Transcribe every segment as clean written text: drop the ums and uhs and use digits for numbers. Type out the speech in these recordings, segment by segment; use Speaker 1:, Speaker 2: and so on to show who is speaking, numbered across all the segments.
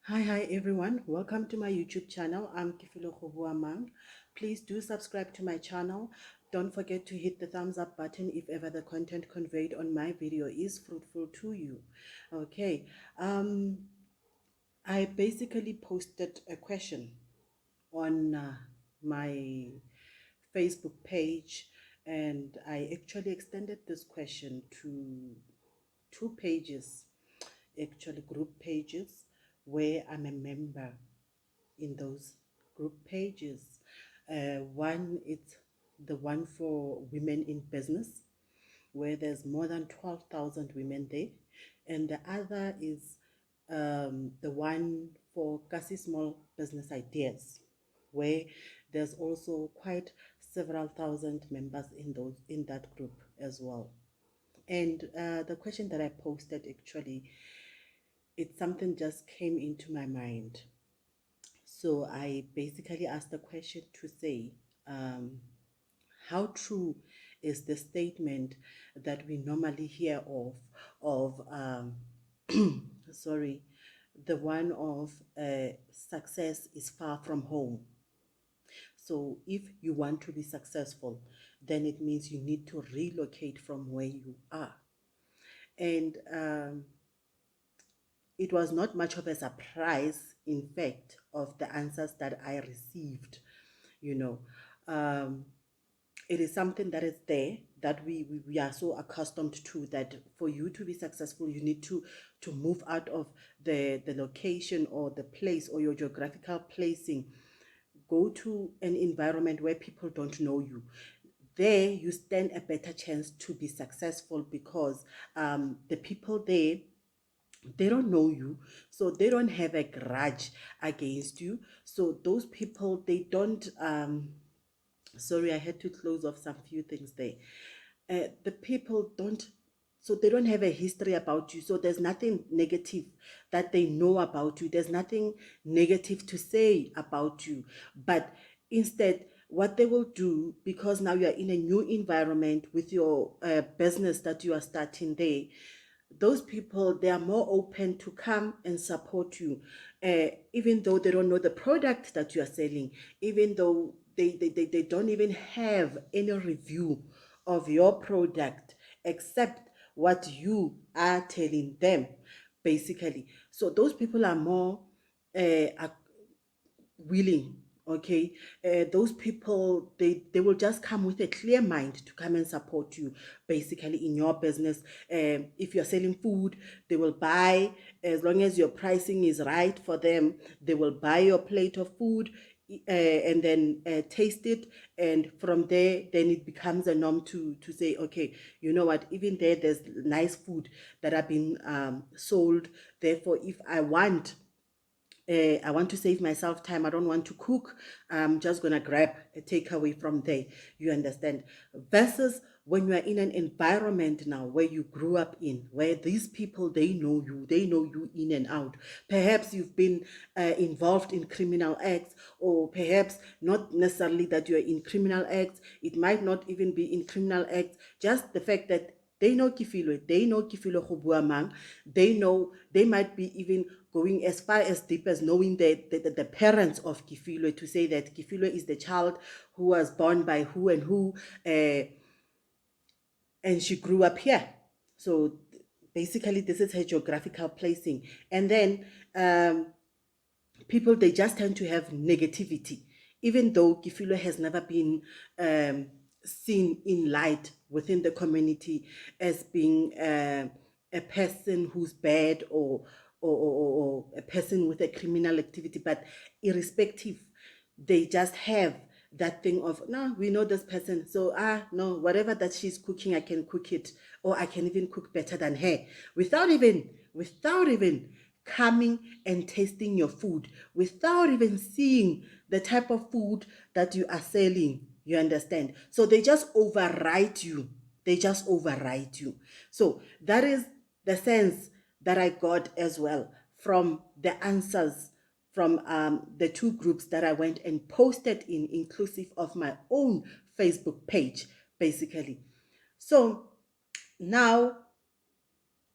Speaker 1: Hi everyone. Welcome to my YouTube channel. I'm Kifilo Khobuamang. Please do subscribe to my channel. Don't forget to hit the thumbs up button if ever the content conveyed on my video is fruitful to you. Okay. I basically posted a question on my Facebook page, and I actually extended this question to two pages, actually group pages, where I'm a member in those group pages. One is the one for women in business, where there's more than 12,000 women there, and the other is the one for Kasi Small Business Ideas, where there's also quite several thousand members in that group as well. And the question that I posted, actually, it's something just came into my mind. So I basically asked the question to say, how true is the statement that we normally hear of sorry, the one of success is far from home. So if you want to be successful, then it means you need to relocate from where you are. And it was not much of a surprise, in fact, of the answers that I received. You know, it is something that is there that we are so accustomed to, that for you to be successful, you need to move out of the location or the place or your geographical placing. Go to an environment where people don't know you. There you stand a better chance to be successful, because the people there, they don't know you, so they don't have a grudge against you. So those people, they don't sorry, I had to close off some few things there. The people don't, so they don't have a history about you, so there's nothing negative that they know about you, there's nothing negative to say about you. But instead, what they will do, because now you are in a new environment with your business that you are starting there, those people, they are more open to come and support you, even though they don't know the product that you are selling, even though they don't even have any review of your product except what you are telling them, basically. So those people are more willing. Okay, those people, they will just come with a clear mind to come and support you, basically, in your business. If you're selling food, they will buy, as long as your pricing is right for them. They will buy your plate of food, and then taste it, and from there, then it becomes a norm to say, okay, you know what, even there's nice food that have been sold. Therefore, if I want to save myself time, I don't want to cook, I'm just going to grab a takeaway from there. You understand? Versus when you are in an environment now where you grew up in, where these people, they know you in and out. Perhaps you've been involved in criminal acts, or perhaps not necessarily that you are in criminal acts. It might not even be in criminal acts. Just the fact that they know Kifilo Khobuamang, they know, they might be even going as far as deep as knowing the parents of Kifilo, to say that Kifilo is the child who was born by who and who, and she grew up here. So basically, this is her geographical placing. And then people, they just tend to have negativity, even though Kifilo has never been seen in light within the community as being a person who's bad, or a person with a criminal activity. But irrespective, they just have that thing of, no, we know this person, so no, whatever that she's cooking, I can cook it, or I can even cook better than her, without even coming and tasting your food, without even seeing the type of food that you are selling. You understand? So they just override you. So that is the sense that I got as well from the answers from the two groups that I went and posted in, inclusive of my own Facebook page, basically. So now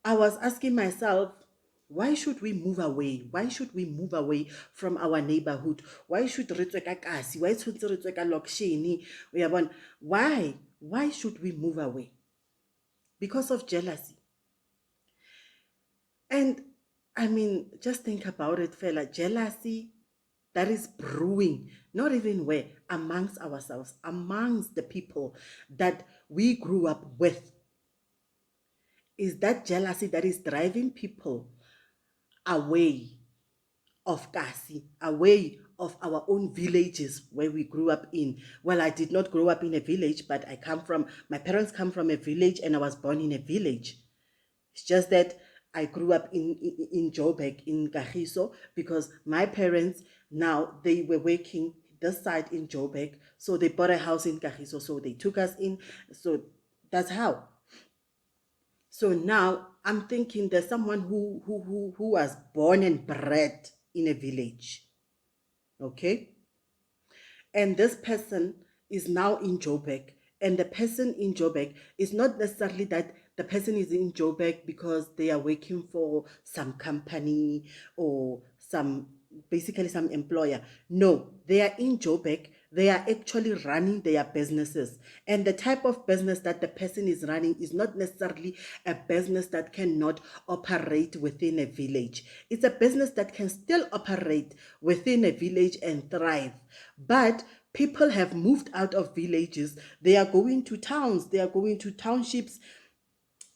Speaker 1: I was asking myself, Why should we move away? Why should we move away from our neighborhood? Why should re tswe ka kasi? Why should re tswe ka lokshini? Why? Why should we move away? Because of jealousy. And I mean, just think about it, fella. Jealousy that is brewing, not even where, amongst ourselves, amongst the people that we grew up with. Is that jealousy that is driving people away of Kasi, away of our own villages where we grew up in. Well, I did not grow up in a village, but my parents come from a village and I was born in a village. It's just that I grew up in Joburg, in Kagiso, because my parents, now they were working this side in Joburg, so they bought a house in Kagiso, so they took us in. So that's how. So now I'm thinking there's someone who was born and bred in a village. Okay? And this person is now in Joburg. And the person in Joburg is not necessarily that the person is in Joburg because they are working for some company or basically some employer. No, they are in Joburg. They are actually running their businesses. And the type of business that the person is running is not necessarily a business that cannot operate within a village. It's a business that can still operate within a village and thrive. But people have moved out of villages. They are going to towns. They are going to townships,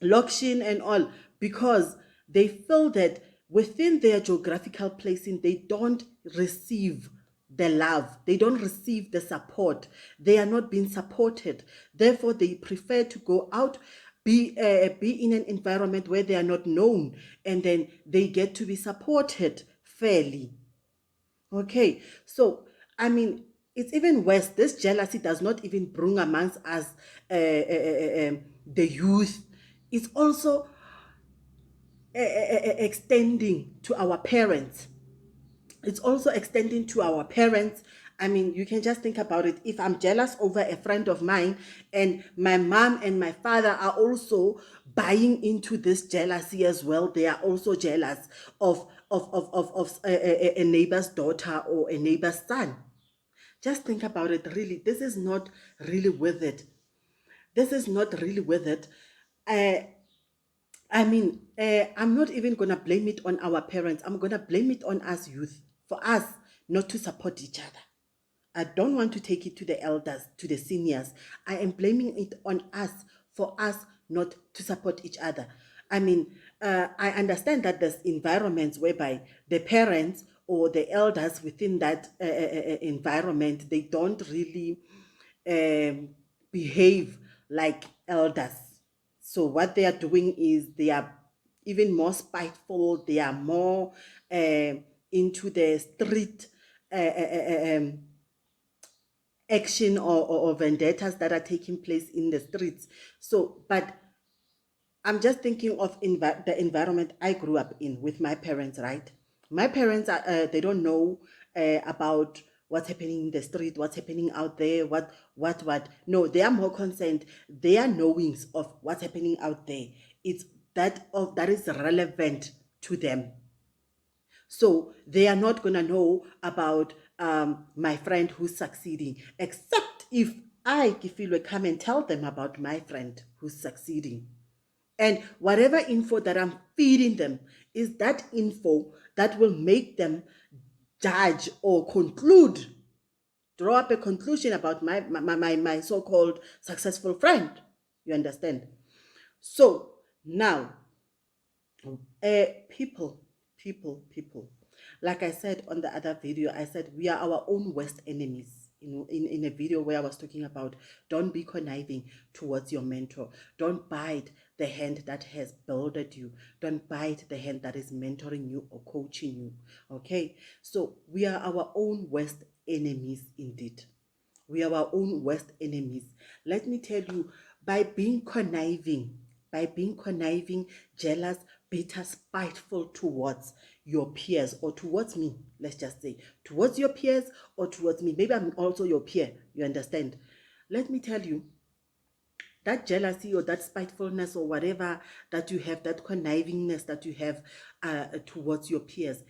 Speaker 1: Lokshin and all, because they feel that within their geographical placing, they don't receive the love, they don't receive the support, they are not being supported. Therefore, they prefer to go out, be in an environment where they are not known, and then they get to be supported fairly. Okay, so I mean, it's even worse. This jealousy does not even bring amongst us the youth. It's also extending to our parents. It's also extending to our parents. I mean, you can just think about it. If I'm jealous over a friend of mine and my mom and my father are also buying into this jealousy as well, they are also jealous of a neighbor's daughter or a neighbor's son. Just think about it, really. This is not really worth it. This is not really worth it. I'm not even going to blame it on our parents. I'm going to blame it on us youth, for us not to support each other. I don't want to take it to the elders, to the seniors. I am blaming it on us for us not to support each other. I mean, I understand that there's environments whereby the parents or the elders within that environment, they don't really behave like elders. So what they are doing is they are even more spiteful. They are more into the street action or vendettas that are taking place in the streets. So, but I'm just thinking of the environment I grew up in with my parents, right? My parents, they don't know about what's happening in the street, what's happening out there, what. No, they are more concerned. Their knowings of what's happening out there, it's that is relevant to them. So they are not gonna know about my friend who's succeeding, except if I, Kifilwe, come and tell them about my friend who's succeeding. And whatever info that I'm feeding them is that info that will make them judge or draw up a conclusion about my so-called successful friend. You understand? So now, people, people. Like I said on the other video, I said we are our own worst enemies. You know, in a video where I was talking about don't be conniving towards your mentor. Don't bite the hand that has builded you. Don't bite the hand that is mentoring you or coaching you. Okay? So we are our own worst enemies indeed. We are our own worst enemies. Let me tell you, by being conniving, jealous, bitter, spiteful towards your peers or towards me, let's just say, towards your peers or towards me. Maybe I'm also your peer, you understand? Let me tell you, that jealousy or that spitefulness or whatever that you have, that connivingness that you have towards your peers,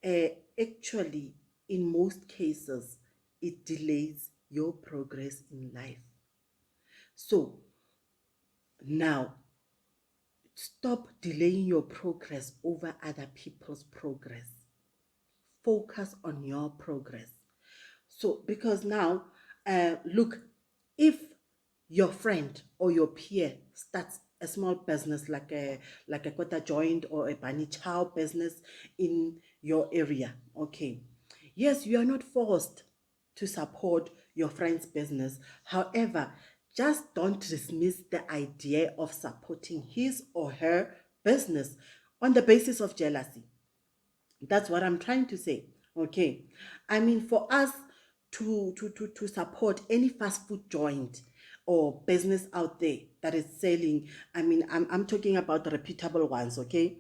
Speaker 1: actually, in most cases, it delays your progress in life. So now, stop delaying your progress over other people's progress. Focus on your progress. So, because now, look, if your friend or your peer starts a small business like a quarter joint or a bunny chow business in your area, okay, yes, you are not forced to support your friend's business. However, just don't dismiss the idea of supporting his or her business on the basis of jealousy. That's what I'm trying to say. Okay. I mean, for us to support any fast food joint or business out there that is selling, I mean, I'm talking about the reputable ones, okay?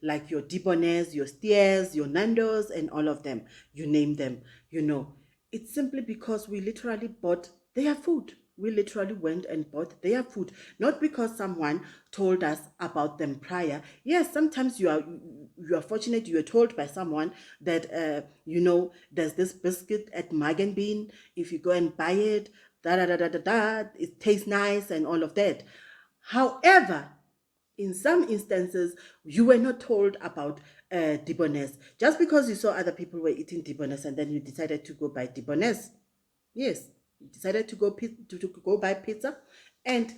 Speaker 1: Like your Debonair's, your Steers, your Nando's, and all of them. You name them, you know. It's simply because we literally bought their food. We literally went and bought their food, not because someone told us about them prior. Yes, sometimes you are fortunate, you are told by someone that there's this biscuit at Mug and Bean. If you go and buy it, da da da da da da, it tastes nice and all of that. However, in some instances, you were not told about Debonair's just because you saw other people were eating Debonair's and then you decided to go buy Debonair's. Yes, you decided to go buy pizza, and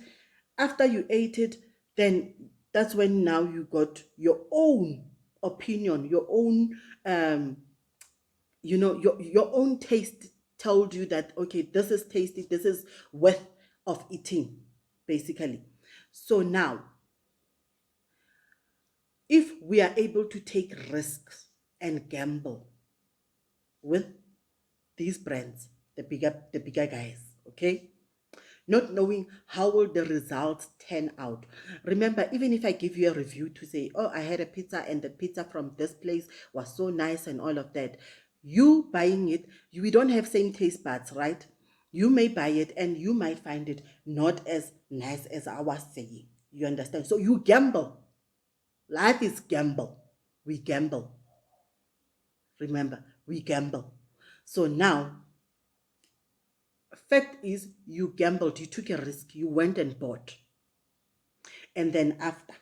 Speaker 1: after you ate it, then that's when now you got your own opinion, your own your own taste told you that okay, this is tasty, this is worth of eating, basically. So now, if we are able to take risks and gamble with these brands, the bigger guys, okay? Not knowing how will the results turn out. Remember, even if I give you a review to say, oh, I had a pizza and the pizza from this place was so nice and all of that, you buying it, we don't have same taste buds, right? You may buy it and you might find it not as nice as I was saying. You understand? So you gamble. Life is gamble. We gamble. Remember, we gamble. So now, fact is, you gambled, you took a risk, you went and bought. And then after,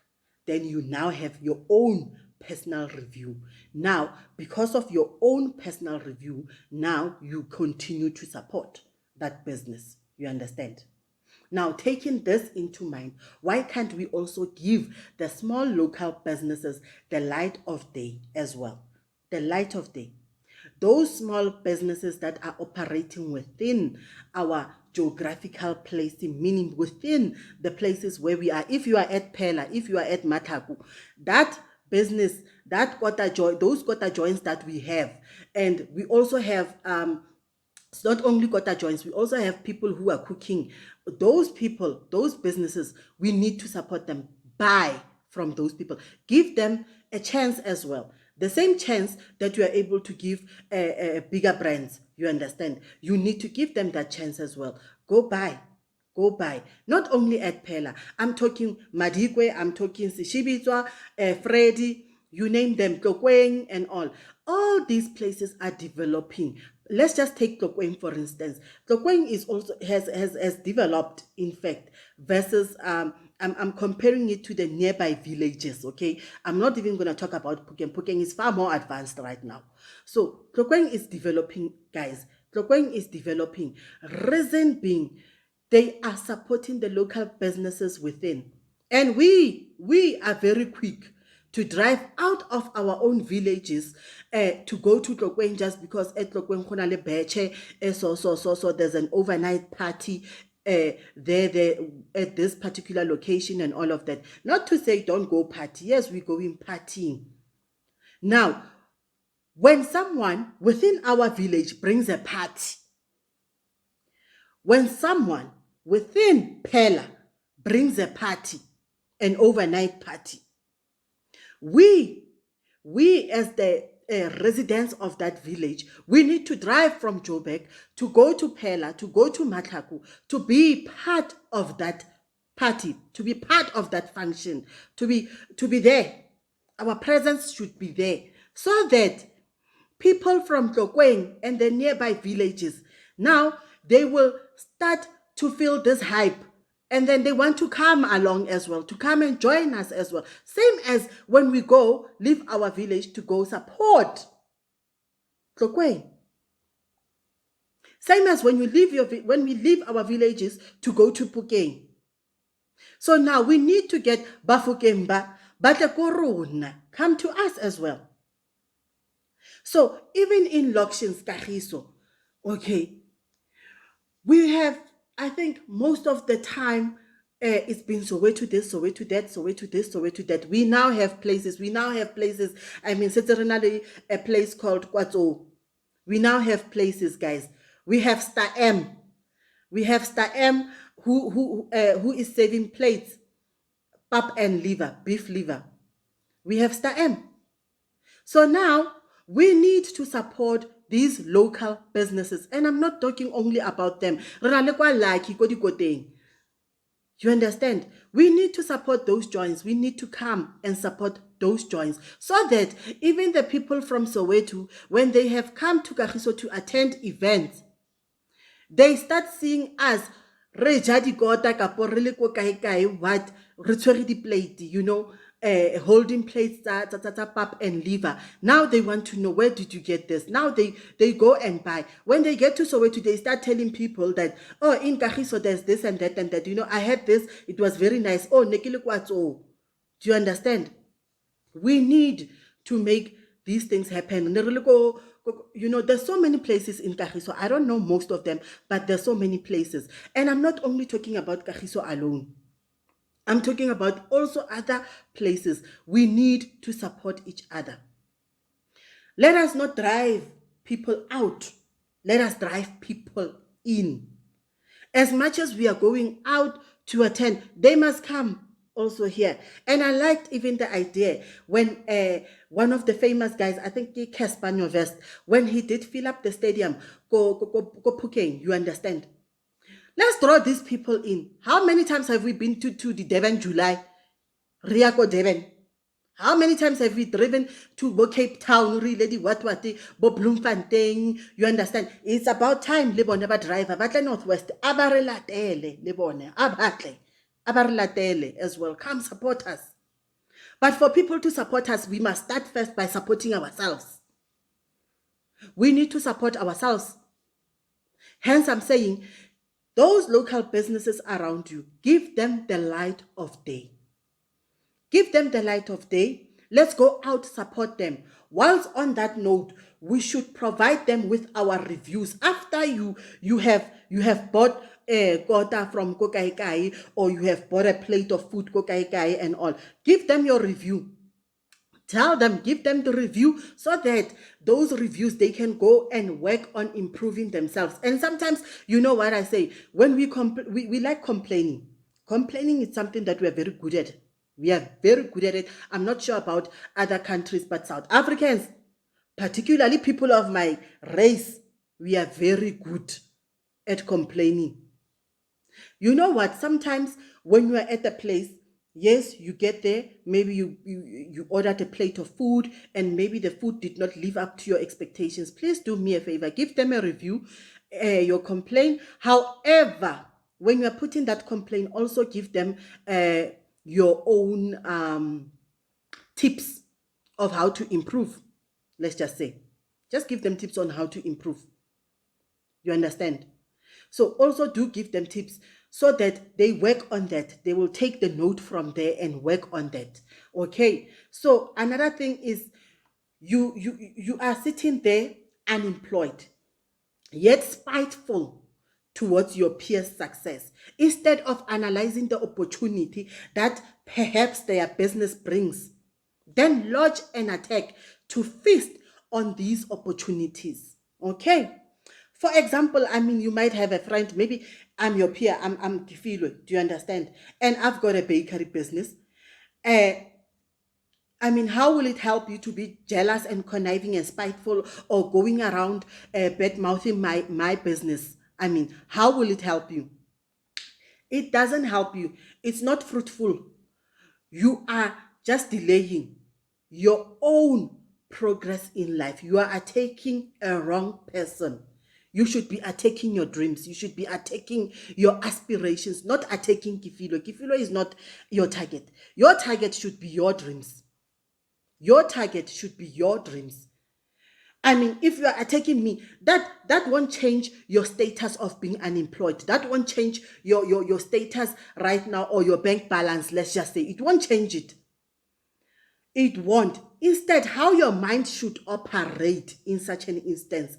Speaker 1: then you now have your own personal review. Now, because of your own personal review, now you continue to support that business. You understand? Now, taking this into mind, why can't we also give the small local businesses the light of day as well? The light of day. Those small businesses that are operating within our geographical placing, meaning within the places where we are. If you are at Pela, if you are at Mataku, that business, those quarter joints that we have, and we also have it's not only quarter joints, we also have people who are cooking. Those people, those businesses, we need to support them. Buy from those people. Give them a chance as well. The same chance that you are able to give bigger brands, you understand? You need to give them that chance as well. Go buy. Go buy. Not only at Pela. I'm talking Madikwe, I'm talking Sishibitwa, Freddy, you name them, Kokweng and all. All these places are developing. Let's just take Kokweng for instance. Kokweng is also has developed, in fact, versus I'm comparing it to the nearby villages, okay? I'm not even going to talk about Pukeng. Pukeng is far more advanced right now. So Kokweng is developing, guys. Kokweng is developing. Reason being, they are supporting the local businesses within. And we are very quick to drive out of our own villages to go to Tlokwen just because at Tlokwen khona le beche so there's an overnight party there at this particular location and all of that. Not to say don't go party. Yes, we go in partying. Now, when someone within our village brings a party, when someone within Pela brings a party, an overnight party, we as the residents of that village, we need to drive from Joburg to go to Pela, to go to Matlaku, to be part of that party, to be part of that function, to be there. Our presence should be there so that people from Tlokweng and the nearby villages, now they will start to feel this hype, and then they want to come along as well, to come and join us as well. Same as when we go leave our village to go support Tlokweng. Same as when we leave our villages to go to Pukeng. So now we need to get Bafukemba, Batle come to us as well. So even in Lokshin's Kagiso, okay, we have, I think most of the time, it's been Soweto this, Soweto that, Soweto this, Soweto that. We now have places. I mean, Sitserenale, a place called Kwatso. We now have places, guys. We have Star M. We have Star M who is serving plates, pap and liver, beef liver. We have Star M. So now we need to support these local businesses. And I'm not talking only about them. You understand? We need to support those joints. We need to come and support those joints so that even the people from Soweto, when they have come to Kagiso to attend events, they start seeing us re ja dikota kapo re le ko kae kae what re tshwere di plate, you know, holding plates tsa pap and liver. Now they want to know, where did you get this? Now they go and buy. When they get to Soweto, they start telling people that, oh, in Kagiso there's this and that and that. You know, I had this, it was very nice. Oh, nekile kwatso. Do you understand? We need to make these things happen. You know, there's so many places in Kagiso. I don't know most of them, but there's so many places. And I'm not only talking about Kagiso alone. I'm talking about also other places. We need to support each other. Let us not drive people out. Let us drive people in. As much as we are going out to attend, they must come also here. And I liked even the idea when one of the famous guys, I think Casper Nyovest, when he did fill up the stadium, go Pukeng, you understand? Let's draw these people in. How many times have we been to the Devon July? Riako Devon. How many times have we driven to Cape Town, really, what, Bo Bloemfontein? You understand? It's about time, le bone ba driver, batle Northwest, abarelatele, le bone, abarelatele as well. Come support us. But for people to support us, we must start first by supporting ourselves. We need to support ourselves. Hence, I'm saying, those local businesses around you, give them the light of day. Give them the light of day. Let's go out, support them. Whilst on that note, we should provide them with our reviews. After you have bought a kota from Kokaikai, or you have bought a plate of food Kokaikai and all, give them your review. Tell them, give them the review so that those reviews, they can go and work on improving themselves. And sometimes, you know what I say, when we like complaining. Complaining is something that we are very good at. We are very good at it. I'm not sure about other countries, but South Africans, particularly people of my race, we are very good at complaining. You know what? Sometimes when you are at a place, yes, you get there, maybe you ordered a plate of food and maybe the food did not live up to your expectations. Please do me a favor, give them a review, your complaint. However, when you are putting that complaint, also give them your own tips of how to improve. Let's just say, just give them tips on how to improve. You understand? So also do give them tips so that they work on that. They will take the note from there and work on that. Okay. So another thing is you are sitting there unemployed, yet spiteful towards your peers' success, instead of analyzing the opportunity that perhaps their business brings. Then lodge an attack to feast on these opportunities. Okay. For example, I mean, you might have a friend, maybe I'm your peer, I'm Kifilo, do you understand? And I've got a bakery business. I mean, how will it help you to be jealous and conniving and spiteful, or going around bad mouthing my business? I mean, how will it help you? It doesn't help you. It's not fruitful. You are just delaying your own progress in life. You are attacking a wrong person. You should be attacking your dreams. You should be attacking your aspirations, not attacking Kifilo. Kifilo is not your target. Your target should be your dreams. Your target should be your dreams. I mean, if you are attacking me, that won't change your status of being unemployed. That won't change your status right now, or your bank balance, let's just say. It won't change it. It won't. Instead, how your mind should operate in such an instance,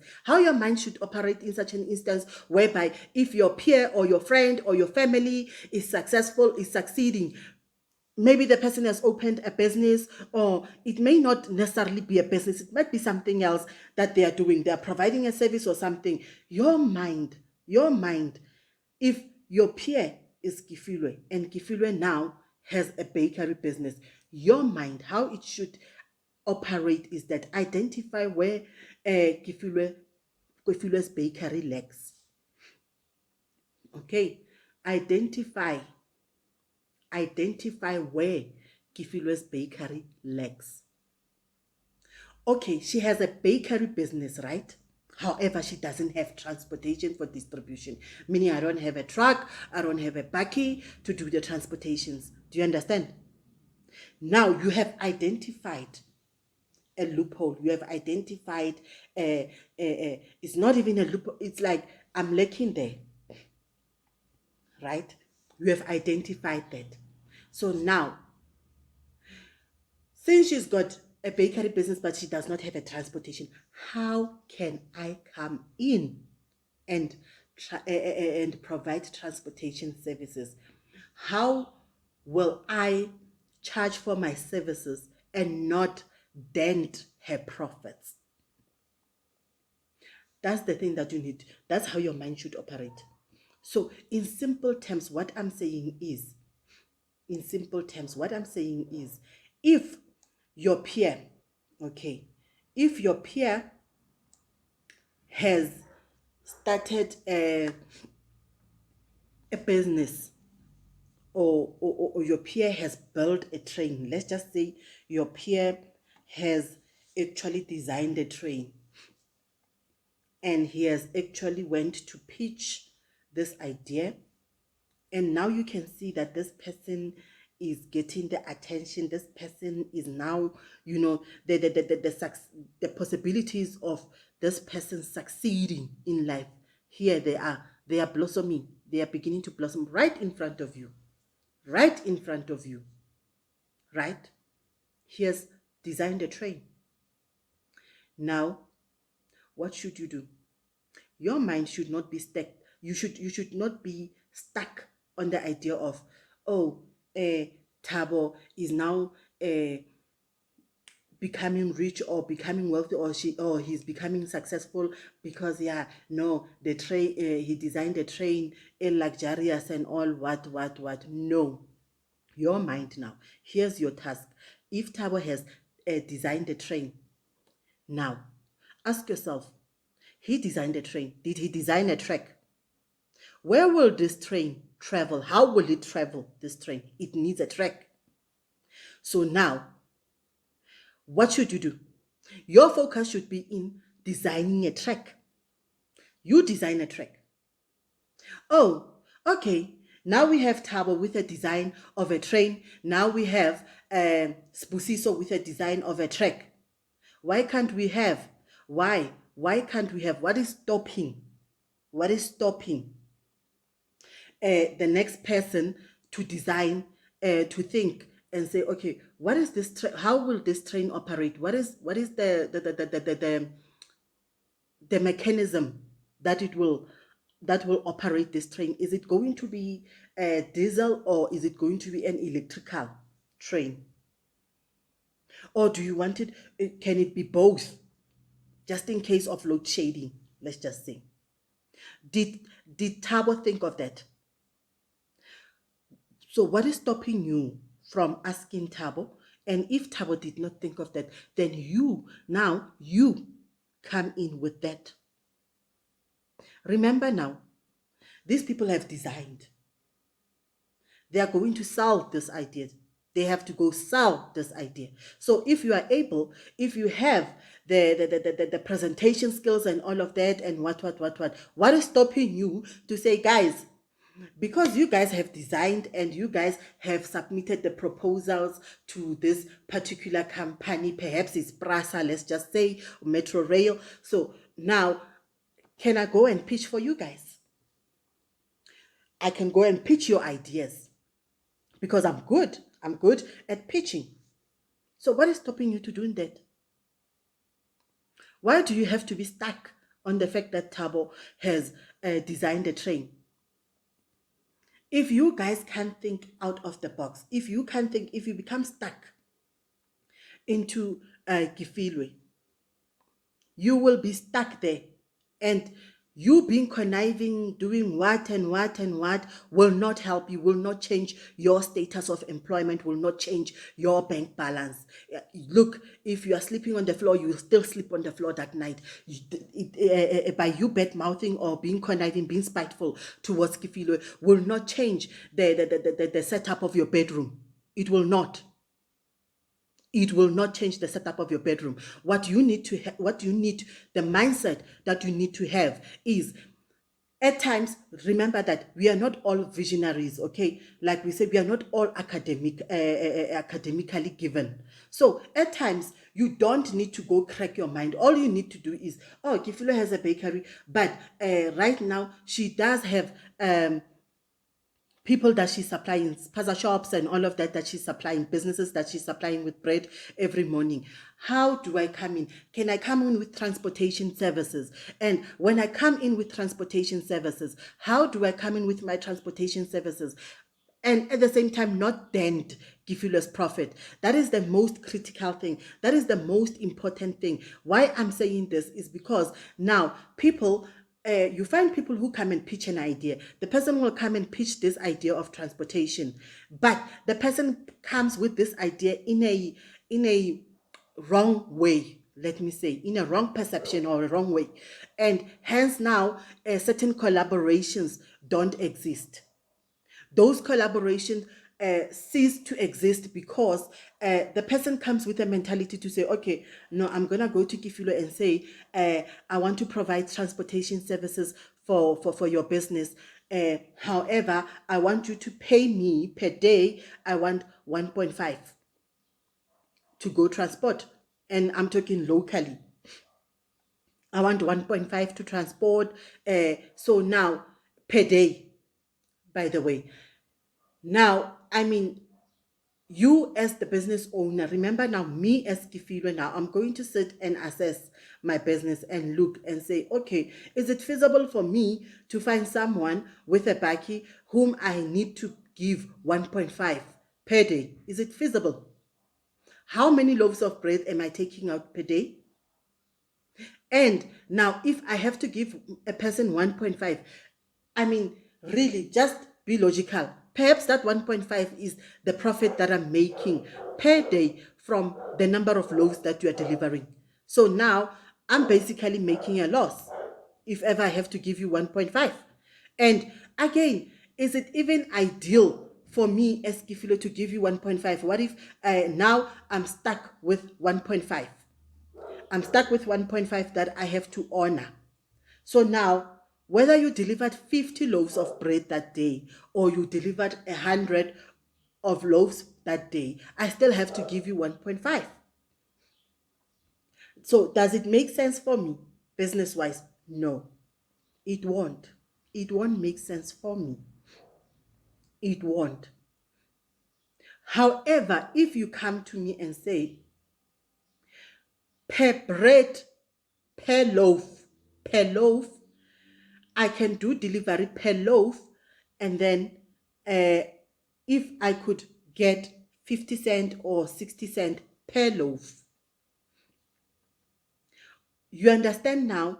Speaker 1: whereby if your peer or your friend or your family is successful, is succeeding, maybe the person has opened a business, or it may not necessarily be a business, it might be something else that they are doing. They are providing a service or something. Your mind, if your peer is Kifilwe and Kifilwe now has a bakery business, your mind, how it should operate is that identify where Kifilwe's bakery lacks. Okay, identify where Kifilwe's bakery lacks. Okay, she has a bakery business, right? However, she doesn't have transportation for distribution. Meaning, I don't have a truck, I don't have a bakkie to do the transportations. Do you understand? Now, you have identified a loophole. You have identified, it's not even a loophole. It's like, I'm lacking there, right? You have identified that. So now, since she's got a bakery business, but she does not have a transportation, how can I come in and provide transportation services? How will I charge for my services and not dent her profits? That's the thing that you need. That's how your mind should operate. So in simple terms, what I'm saying is, if your peer, okay, if your peer has started a business, or your peer has built a train, let's just say your peer has actually designed a train, and he has actually went to pitch this idea, and now you can see that this person is getting the attention. This person is now, the possibilities of this person succeeding in life. Here they are blossoming. They are beginning to blossom right in front of you. Right in front of you. Right? He has designed a train. Now, what should you do? Your mind should not be stuck. You should not be stuck on the idea of, oh, Tabo is now becoming rich or becoming wealthy, or he's becoming successful because the train, he designed a train in luxurious and all what. No, your mind now. Here's your task. If Tabo has designed a train, now ask yourself, he designed a train. Did he design a track? Where will this train travel? How will it travel, this train? It needs a track. So now, what should you do? Your focus should be in designing a track. You design a track. Oh, okay. Now we have Tabo with a design of a train. Now we have Spusiso with a design of a track. Why can't we have? Why? Why can't we have? What is stopping? What is stopping the next person to design, to think and say, okay, what is this? How will this train operate? What is the mechanism that will operate this train? Is it going to be a diesel, or is it going to be an electrical train? Or do you want it? Can it be both? Just in case of load shedding, let's just say. Did Tabo think of that? So what is stopping you from asking Tabo And if Tabo did not think of that, then you come in with that. Remember now, these people have designed. They are going to sell this idea. They have to go sell this idea. So if you are able, if you have the presentation skills and all of that and what is stopping you to say, guys, because you guys have designed and you guys have submitted the proposals to this particular company, perhaps it's Prasa, let's just say, Metro Rail. So now, can I go and pitch for you guys? I can go and pitch your ideas because I'm good. I'm good at pitching. So what is stopping you to doing that? Why do you have to be stuck on the fact that Tabo has designed a train? If you guys can't think out of the box, if you become stuck into Gifilwe, you will be stuck there. And you being conniving, doing what will not help you, will not change your status of employment, will not change your bank balance. Look, if you are sleeping on the floor, you will still sleep on the floor that night. By you bad-mouthing or being conniving, being spiteful towards Kifilo will not change the setup of your bedroom. It will not. It will not change the setup of your bedroom. The mindset that you need to have is, at times, remember that we are not all visionaries, okay? Like we said, we are not all academically given. So at times, you don't need to go crack your mind. All you need to do is, oh, Kifilo has a bakery, but right now she does have people that she's supplying, spaza shops and all of that she's supplying, businesses that she's supplying with bread every morning. How do I come in? Can I come in with transportation services? And when I come in with transportation services, how do I come in with my transportation services? And at the same time, not dent Gifilo's profit. That is the most critical thing. That is the most important thing. Why I'm saying this is because now people, you find people who come and pitch an idea. The person will come and pitch this idea of transportation, but the person comes with this idea in a wrong way. Let me say, in a wrong perception or a wrong way, and hence now certain collaborations don't exist. Those collaborations cease to exist because the person comes with a mentality to say, okay, no, I'm going to go to Kifilo and say, I want to provide transportation services for your business. However, I want you to pay me per day. I want 1.5 to go transport. And I'm talking locally. I want 1.5 to transport. So now, per day, by the way. Now, I mean, you as the business owner, remember now, me as Kifilo, now I'm going to sit and assess my business and look and say, okay, is it feasible for me to find someone with a baki whom I need to give 1.5 per day? Is it feasible? How many loaves of bread am I taking out per day? And now, if I have to give a person 1.5, I mean, really, just be logical. Perhaps that 1.5 is the profit that I'm making per day from the number of loaves that you are delivering. So now, I'm basically making a loss if ever I have to give you 1.5. And again, is it even ideal for me as Kifilo to give you 1.5? What if now I'm stuck with 1.5? I'm stuck with 1.5 that I have to honor. So now, whether you delivered 50 loaves of bread that day or you delivered 100 of loaves that day, I still have to give you 1.5. So does it make sense for me business-wise? No, it won't. It won't make sense for me. It won't. However, if you come to me and say, per bread, per loaf, I can do delivery per loaf, and then if I could get 50 cent or 60 cent per loaf. You understand now,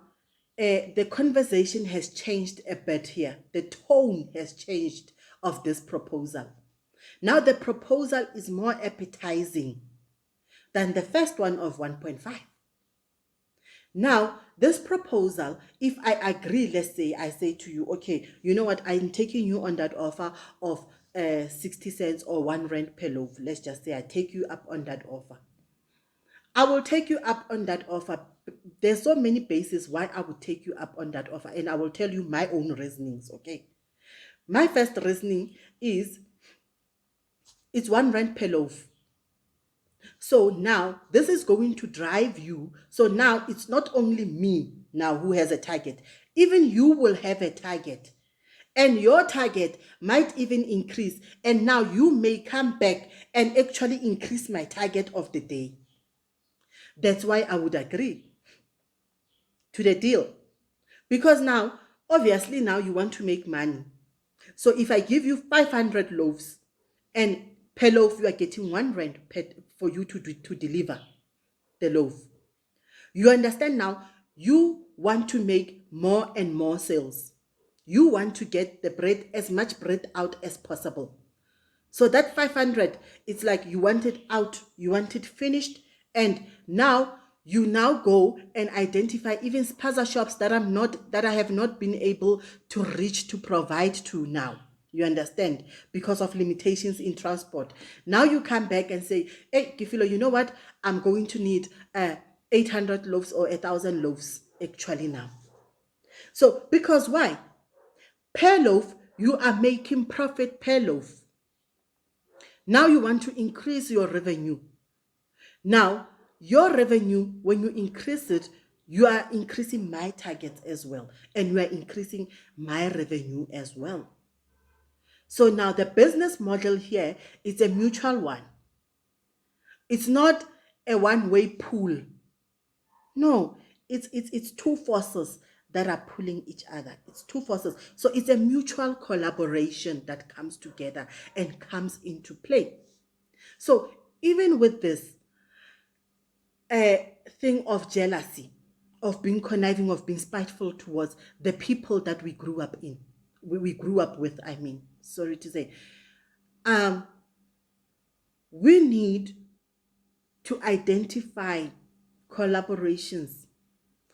Speaker 1: the conversation has changed a bit here. The tone has changed of this proposal. Now the proposal is more appetizing. than the first one of 1.5. Now, this proposal, if I agree, let's say I say to you, okay, you know what, I'm taking you on that offer of 60 cents or 1 rand per loaf. Let's just say I take you up on that offer. I will take you up on that offer. There's so many bases why I would take you up on that offer, and I will tell you my own reasonings, okay? My first reasoning is it's 1 rand per loaf. So now this is going to drive you. So now it's not only me now who has a target, even you will have a target. And your target might even increase. And now you may come back and actually increase my target of the day. That's why I would agree to the deal. Because now, obviously, now you want to make money. So if I give you 500 loaves, and per loaf you are getting 1 rand for you to deliver the loaf. You understand now, you want to make more and more sales. You want to get the bread, as much bread out as possible. So that 500, it's like you want it out, you want it finished, and now you now go and identify even spaza shops that I have not been able to reach to provide to now. You understand? Because of limitations in transport. Now you come back and say, hey, Kifilo, you know what? I'm going to need 800 loaves or 1,000 loaves actually now. So, because why? Per loaf, you are making profit per loaf. Now you want to increase your revenue. Now, your revenue, when you increase it, you are increasing my targets as well. And you are increasing my revenue as well. So now the business model here is a mutual one. It's not a one-way pull. No, it's two forces that are pulling each other. It's two forces. So it's a mutual collaboration that comes together and comes into play. So even with this thing of jealousy, of being conniving, of being spiteful towards the people that we grew up in, we grew up with, I mean, sorry to say, we need to identify collaborations.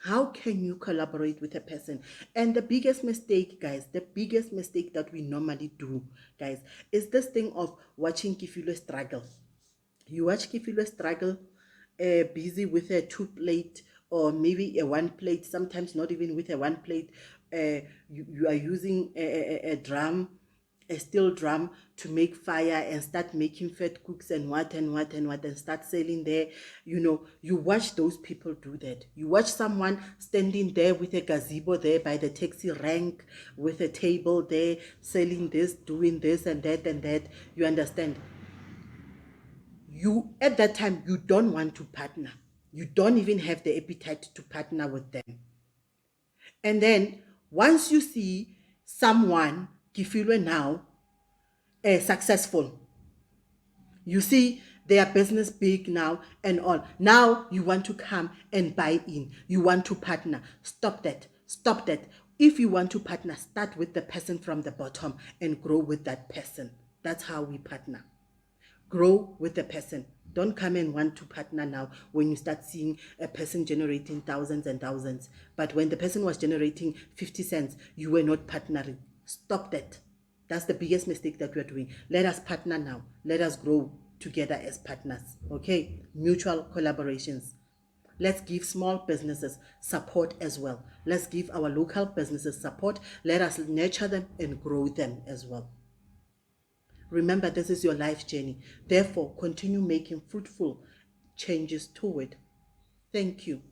Speaker 1: How can you collaborate with a person? And the biggest mistake, guys, the biggest mistake that we normally do, guys, is this thing of watching Kifilo struggle. You watch Kifilo struggle, busy with a 2 plate or maybe a 1 plate, sometimes not even with a 1 plate. You are using a drum, a steel drum, to make fire and start making fat cooks and what and start selling there. You know, you watch those people do that. You watch someone standing there with a gazebo there by the taxi rank, with a table there, selling this, doing this and that and that. You understand? You, at that time, you don't want to partner. You don't even have the appetite to partner with them. And then once you see someone, Kifilwe now, successful, you see their business big now and all. Now you want to come and buy in. You want to partner. Stop that. Stop that. If you want to partner, start with the person from the bottom and grow with that person. That's how we partner. Grow with the person. Don't come and want to partner now when you start seeing a person generating thousands and thousands. But when the person was generating 50 cents, you were not partnering. Stop that. That's the biggest mistake that we're doing. Let us partner now. Let us grow together as partners. Okay? Mutual collaborations. Let's give small businesses support as well. Let's give our local businesses support. Let us nurture them and grow them as well. Remember, this is your life journey. Therefore, continue making fruitful changes to it. Thank you.